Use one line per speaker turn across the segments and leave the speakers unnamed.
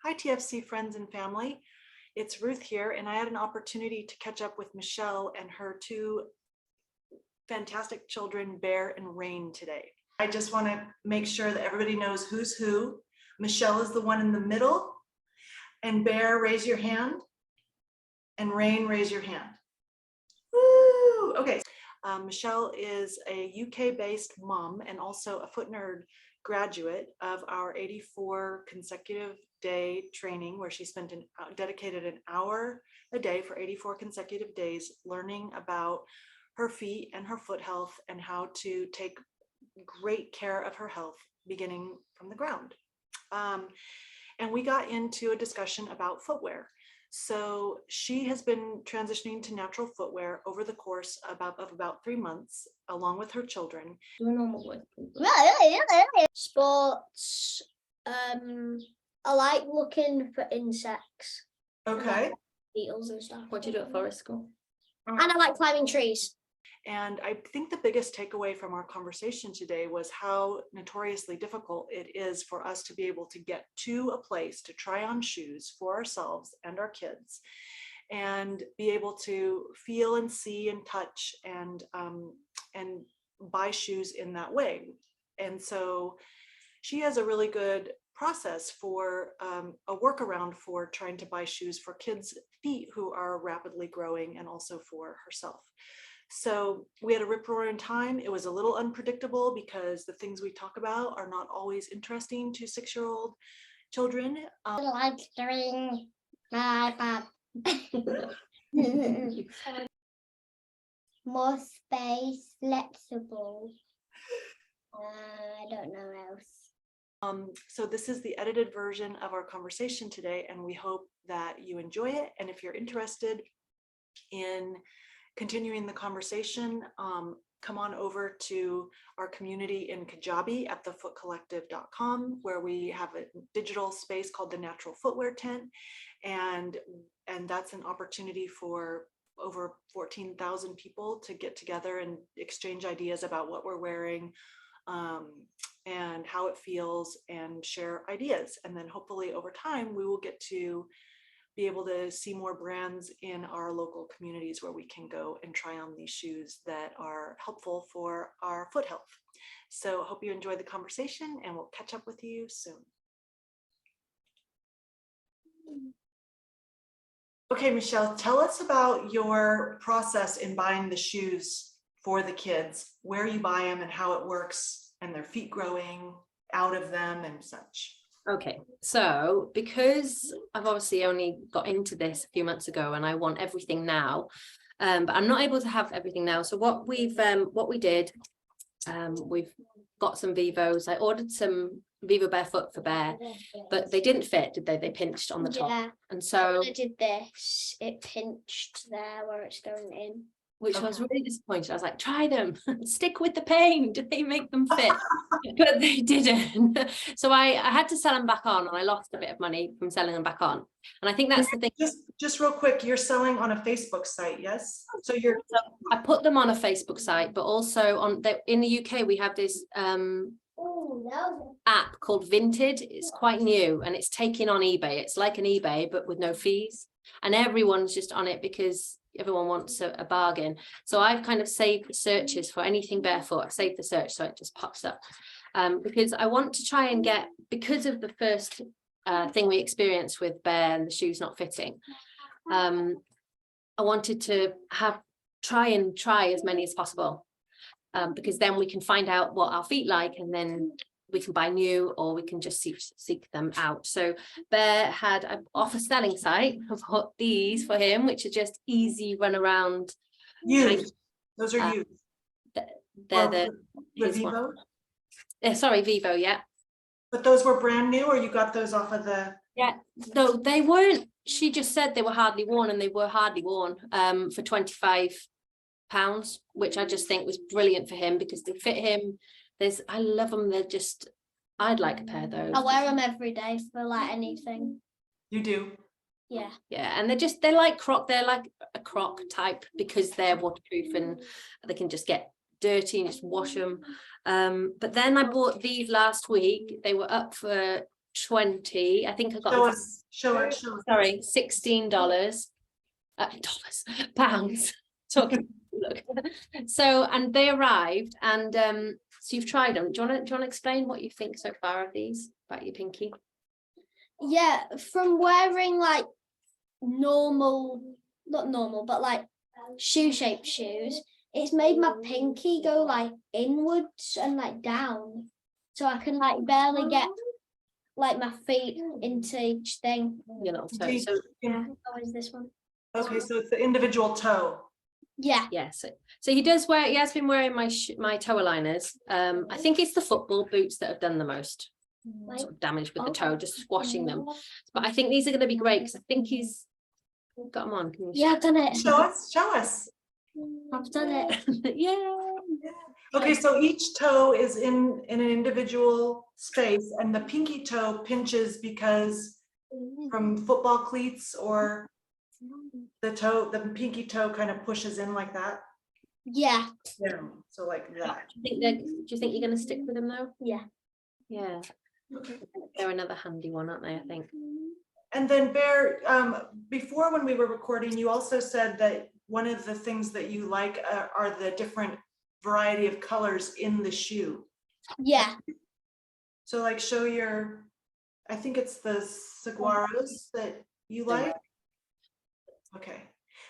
Hi, TFC friends and family. It's Ruth here, and I had an opportunity to catch up with Mishelle and her two fantastic children, Bear and Rain, today. I just want to make sure that everybody knows who's who. Mishelle is the one in the middle, and Bear, raise your hand, and Rain, raise your hand. Woo! Okay. Mishelle is a UK-based mom and also a Foot Nerd graduate of our 84 consecutive day training, where she spent dedicated an hour a day for 84 consecutive days learning about her feet and her foot health and how to take great care of her health beginning from the ground. And we got into a discussion about footwear. So she has been transitioning to natural footwear over the course of about 3 months, along with her children.
Do a normal word. Sports. I like looking for insects.
Okay.
Beetles and stuff.
What do you do at forest school?
And I like climbing trees.
And I think the biggest takeaway from our conversation today was how notoriously difficult it is for us to be able to get to a place to try on shoes for ourselves and our kids, and be able to feel and see and touch and buy shoes in that way. And so she has a really good process for a workaround for trying to buy shoes for kids' feet who are rapidly growing, and also for herself. So we had a rip-roaring time. It was a little unpredictable because the things we talk about are not always interesting to 6-year-old children.
I like doing my more space, flexible. I don't know else.
So this is the edited version of our conversation today, and we hope that you enjoy it. And if you're interested in continuing the conversation, come on over to our community in Kajabi at thefootcollective.com, where we have a digital space called the Natural Footwear Tent, and that's an opportunity for over 14,000 people to get together and exchange ideas about what we're wearing, and how it feels, and share ideas. And then hopefully over time we will get to be able to see more brands in our local communities where we can go and try on these shoes that are helpful for our foot health. So I hope you enjoyed the conversation, and we'll catch up with you soon. Okay, Mishelle, tell us about your process in buying the shoes for the kids, where you buy them and how it works, and their feet growing out of them and such.
Okay, so because I've obviously only got into this a few months ago and I want everything now, but I'm not able to have everything now. So what we did, we've got some Vivos. I ordered some Vivo Barefoot for Bear, but they didn't fit, did they? They pinched on the top.
Yeah.
And so
I did this. It pinched there where it's going in.
Which I was really disappointed. I was like, try them, stick with the pain. Did they make them fit? But they didn't. So I had to sell them back on, and I lost a bit of money from selling them back on. And I think that's the thing.
Just real quick, you're selling on a Facebook site, yes? So
I put them on a Facebook site, but also in the UK, we have this app called Vinted. It's quite new, and it's taking on eBay. It's like an eBay, but with no fees. And everyone's just on it because everyone wants a bargain. So I've kind of saved the searches for anything barefoot. I saved the search so it just pops up, because I want to try and get, because of the first thing we experienced with Bear and the shoes not fitting, I wanted to try as many as possible, because then we can find out what our feet like, and then we can buy new, or we can just seek them out. So Bear had an offer selling site. I've got these for him, which are just easy run around.
Those are used.
They're the
Vivo?
Sorry, Vivo, yeah.
But those were brand new, or you got those off of the?
Yeah, no, they weren't. She just said they were hardly worn, and they were hardly worn for £25, which I just think was brilliant for him because they fit him. I love them. They're just, I'd like a pair of those.
I wear them every day for like anything.
You do?
Yeah.
Yeah, and they're like a croc type, because they're waterproof and they can just get dirty and just wash them. But then I bought these last week. They were up for 20. I think I got
Show
them
us, show it, show it.
sorry, $16, pounds. Talking, look. So, and they arrived, and so you've tried them. Do you want to explain what you think so far of these about your pinky?
Yeah, from wearing like not normal, but like shoe-shaped shoes, it's made my pinky go like inwards and like down. So I can like barely get like my feet into each thing.
Your little toe.
Okay,
So
yeah.
How is this one?
Okay, so it's the individual toe.
Yeah.
yeah, so he does wear. He has been wearing my toe aligners. I think it's the football boots that have done the most sort of damage with the toe, just squashing them. But I think these are going to be great because I think he's got them on. Can you
Yeah, I've done it.
Show us, show us.
I've done it.
yeah.
Okay, so each toe is in an individual space, and the pinky toe pinches because from football cleats, or the pinky toe kind of pushes in like that.
Yeah.
Yeah, so like that.
Do you think you're going to stick with them though?
Yeah.
Yeah.
Okay.
They're another handy one, aren't they? I think.
And then Bear, before when we were recording, you also said that one of the things that you like are the different variety of colors in the shoe.
Yeah.
So like show your, I think it's the saguaros that you like. Okay,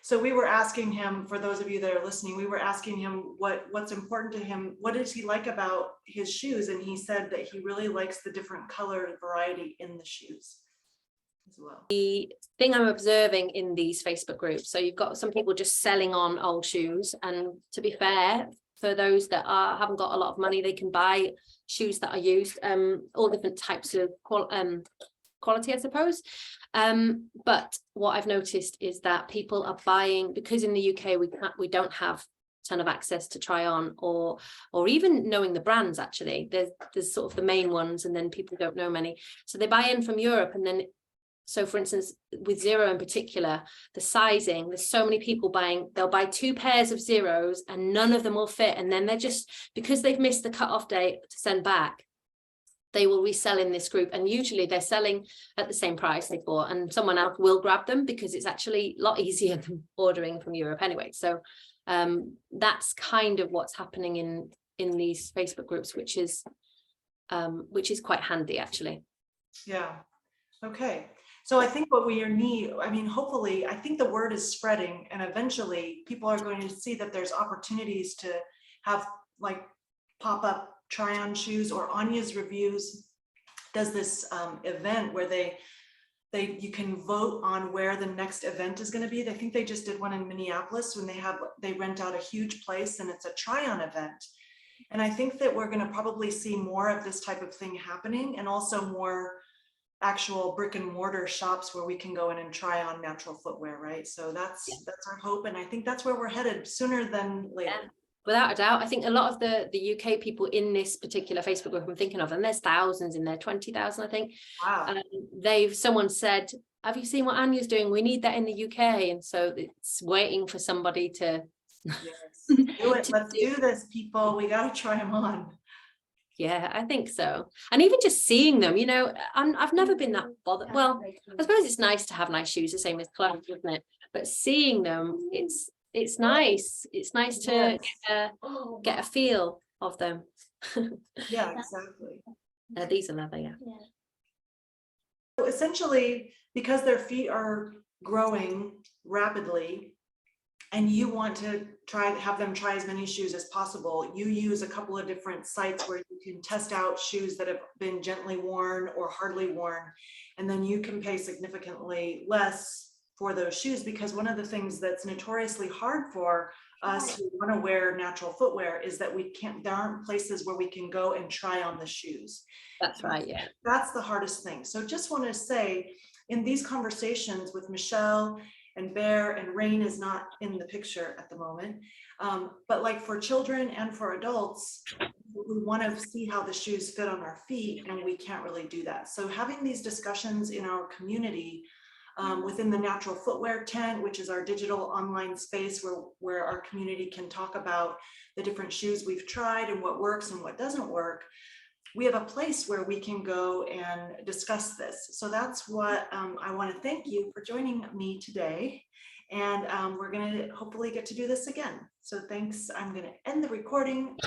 so we were asking him, for those of you that are listening, we were asking him what's important to him, what does he like about his shoes, and he said that he really likes the different color variety in the shoes as well.
The thing I'm observing in these Facebook groups, so you've got some people just selling on old shoes, and to be fair, for those that haven't got a lot of money, they can buy shoes that are used, all different types of quality, I suppose. But what I've noticed is that people are buying, because in the UK we don't have a ton of access to try on or even knowing the brands. Actually, there's sort of the main ones, and then people don't know many, so they buy in from Europe. And then, so for instance, with Zero in particular, the sizing, there's so many people buying, they'll buy 2 pairs of Zeros and none of them will fit, and then they're just, because they've missed the cut-off date to send back, they will resell in this group, and usually they're selling at the same price they bought, and someone else will grab them because it's actually a lot easier than ordering from Europe anyway. So that's kind of what's happening in these Facebook groups, which is quite handy actually.
Yeah, okay. So I think what we need, I mean, hopefully, I think the word is spreading, and eventually people are going to see that there's opportunities to have like pop-up try-on shoes, or Anya's Reviews does this event where you can vote on where the next event is going to be. I think they just did one in Minneapolis when they rent out a huge place, and it's a try-on event. And I think that we're going to probably see more of this type of thing happening, and also more actual brick and mortar shops where we can go in and try on natural footwear, right? So that's our hope, and I think that's where we're headed sooner than later.
Yeah. Without a doubt, I think a lot of the UK people in this particular Facebook group I'm thinking of, and there's thousands in there, 20,000 I think.
Wow.
Someone said, have you seen what Anya's doing? We need that in the UK. And so it's waiting for somebody to
Yes. Do it. Let's do this, people. We got to try them on.
Yeah, I think so. And even just seeing them, you know, I've never been that bothered. Well, I suppose it's nice to have nice shoes, the same as clothes, isn't it? But seeing them, it's nice. It's nice to get a feel of them.
Yeah, exactly.
These are leather, yeah.
So essentially, because their feet are growing rapidly, and you want to have them try as many shoes as possible, you use a couple of different sites where you can test out shoes that have been gently worn or hardly worn, and then you can pay significantly less for those shoes, because one of the things that's notoriously hard for us who want to wear natural footwear is that there aren't places where we can go and try on the shoes.
That's right, yeah.
That's the hardest thing. So just want to say, in these conversations with Mishelle and Bear, and Rain is not in the picture at the moment, but like for children and for adults, we want to see how the shoes fit on our feet, and we can't really do that. So having these discussions in our community, within the Natural Footwear tent, which is our digital online space where our community can talk about the different shoes we've tried and what works and what doesn't work, we have a place where we can go and discuss this. So that's what I want to thank you for joining me today. And we're going to hopefully get to do this again. So thanks. I'm going to end the recording.